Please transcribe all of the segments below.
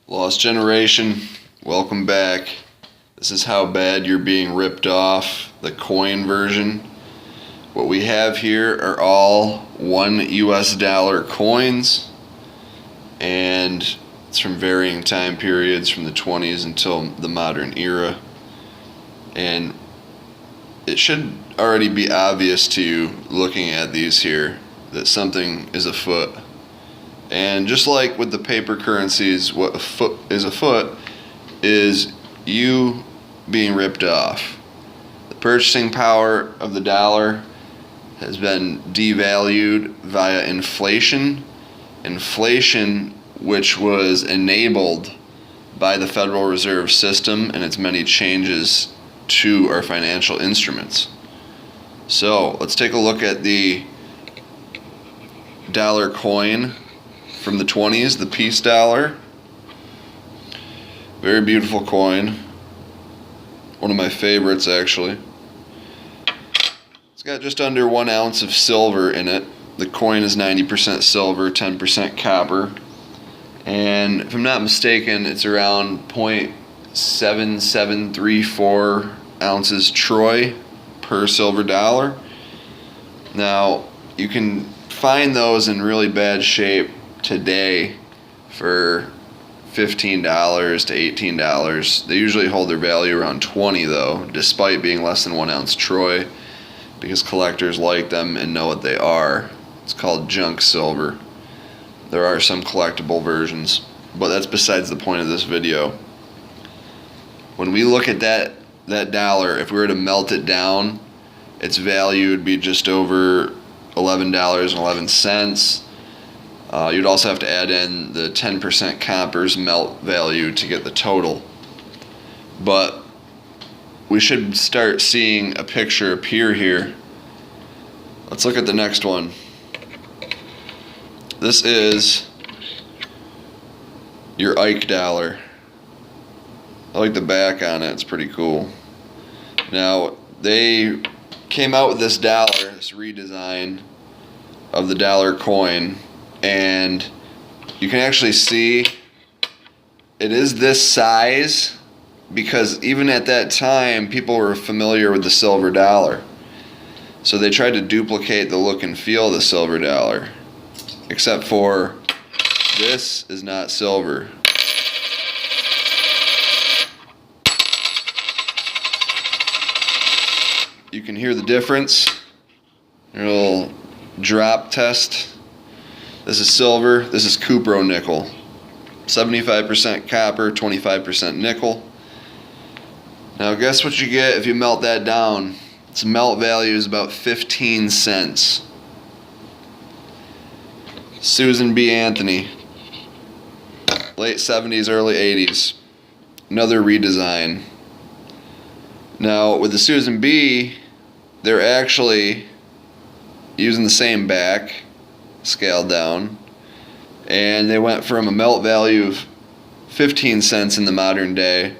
Lost generation, welcome back. This is how bad you're being ripped off, the coin version. What we have here are all $1 coins, and it's from varying time periods from the 20s until the modern era. And it should already be obvious to you looking at these here that something is afoot. And just like with the paper currencies, what is afoot is you being ripped off. The purchasing power of the dollar has been devalued via inflation. Inflation, which was enabled by the Federal Reserve System and its many changes to our financial instruments. So let's take a look at the dollar coin from the 20s, the peace dollar. Very beautiful coin. One of my favorites, actually. It's got just under 1 ounce of silver in it. The coin is 90% silver, 10% copper. And if I'm not mistaken, it's around 0.7734 ounces troy per silver dollar. Now, you can find those in really bad shape today for $15 to $18. They usually hold their value around $20 though, despite being less than 1 ounce troy, because collectors like them and know what they are. It's called junk silver. There are some collectible versions, but that's besides the point of this video. When we look at that dollar, if we were to melt it down, its value would be just over $11.11. You'd also have to add in the 10% copper's melt value to get the total. But we should start seeing a picture appear here. Let's look at the next one. This is your Ike dollar. I like the back on it, it's pretty cool. Now, they came out with this dollar, this redesign of the dollar coin, and you can actually see it is this size because even at that time people were familiar with the silver dollar. So they tried to duplicate the look and feel of the silver dollar, except for this is not silver. You can hear the difference. A little drop test. This is silver, this is cupro nickel. 75% copper, 25% nickel. Now guess what you get if you melt that down? Its melt value is about 15 cents. Susan B. Anthony. Late 70s, early 80s. Another redesign. Now with the Susan B., they're actually using the same back, scaled down, and they went from a melt value of 15 cents in the modern day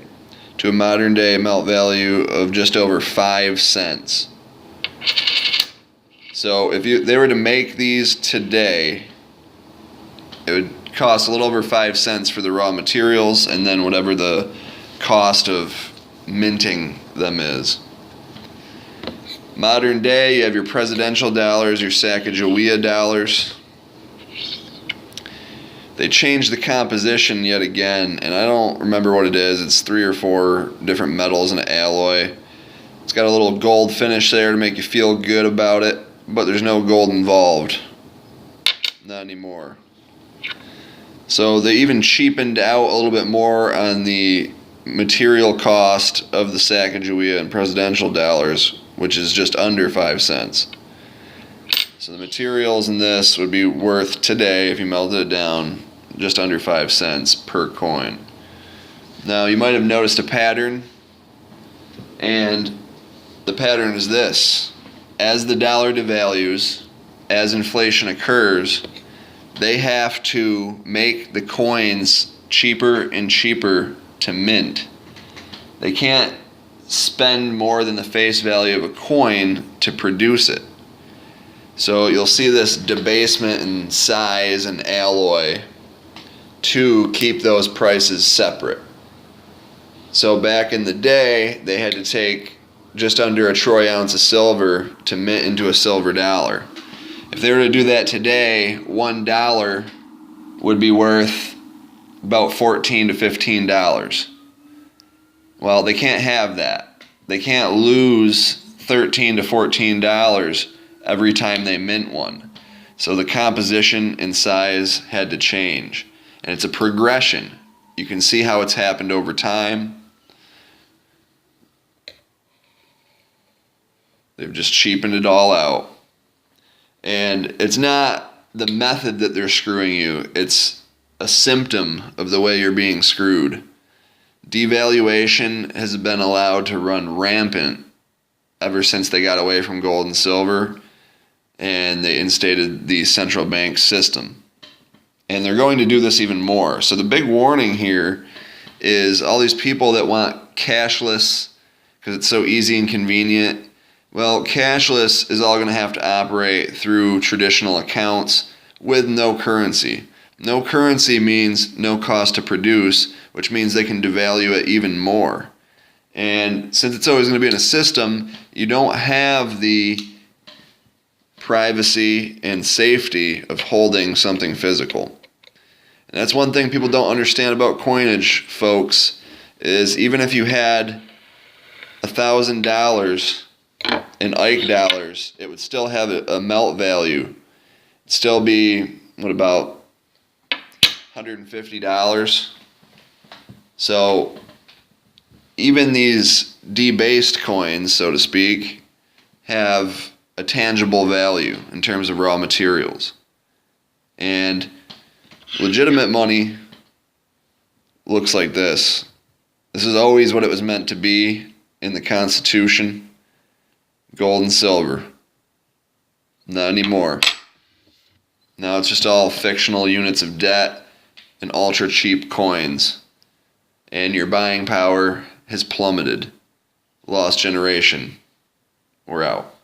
to a modern day melt value of just over 5 cents. So if they were to make these today, it would cost a little over 5 cents for the raw materials and then whatever the cost of minting them is. Modern day, you have your presidential dollars, your Sacagawea dollars. They changed the composition yet again, and I don't remember what it is. It's 3 or 4 different metals and an alloy. It's got a little gold finish there to make you feel good about it, but there's no gold involved. Not anymore. So they even cheapened out a little bit more on the material cost of the Sacagawea and presidential dollars, which is just under 5 cents. So the materials in this would be worth today, if you melted it down, just under 5 cents per coin. Now you might have noticed a pattern, and the pattern is this. As the dollar devalues, as inflation occurs, they have to make the coins cheaper and cheaper to mint. They can't spend more than the face value of a coin to produce it. So you'll see this debasement in size and alloy to keep those prices separate. So back in the day, they had to take just under a troy ounce of silver to mint into a silver dollar. If they were to do that today, $1 would be worth about $14 to $15. Well, they can't have that. They can't lose $13 to $14 every time they mint one. So the composition and size had to change. And it's a progression. You can see how it's happened over time. They've just cheapened it all out. And it's not the method that they're screwing you. It's a symptom of the way you're being screwed. Devaluation has been allowed to run rampant ever since they got away from gold and silver and they instated the central bank system. And they're going to do this even more. So the big warning here is all these people that want cashless because it's so easy and convenient. Well, cashless is all going to have to operate through traditional accounts with no currency. No currency means no cost to produce, which means they can devalue it even more. And since it's always going to be in a system, you don't have the privacy and safety of holding something physical. And that's one thing people don't understand about coinage, folks, is even if you had $1,000 in Ike dollars, it would still have a melt value. It'd still be, what, about $150? So even these debased coins, so to speak, have a tangible value in terms of raw materials. And legitimate money looks like this. This is always what it was meant to be in the Constitution. Gold and silver. Not anymore. Now it's just all fictional units of debt and ultra cheap coins. And your buying power has plummeted. Lost generation. We're out.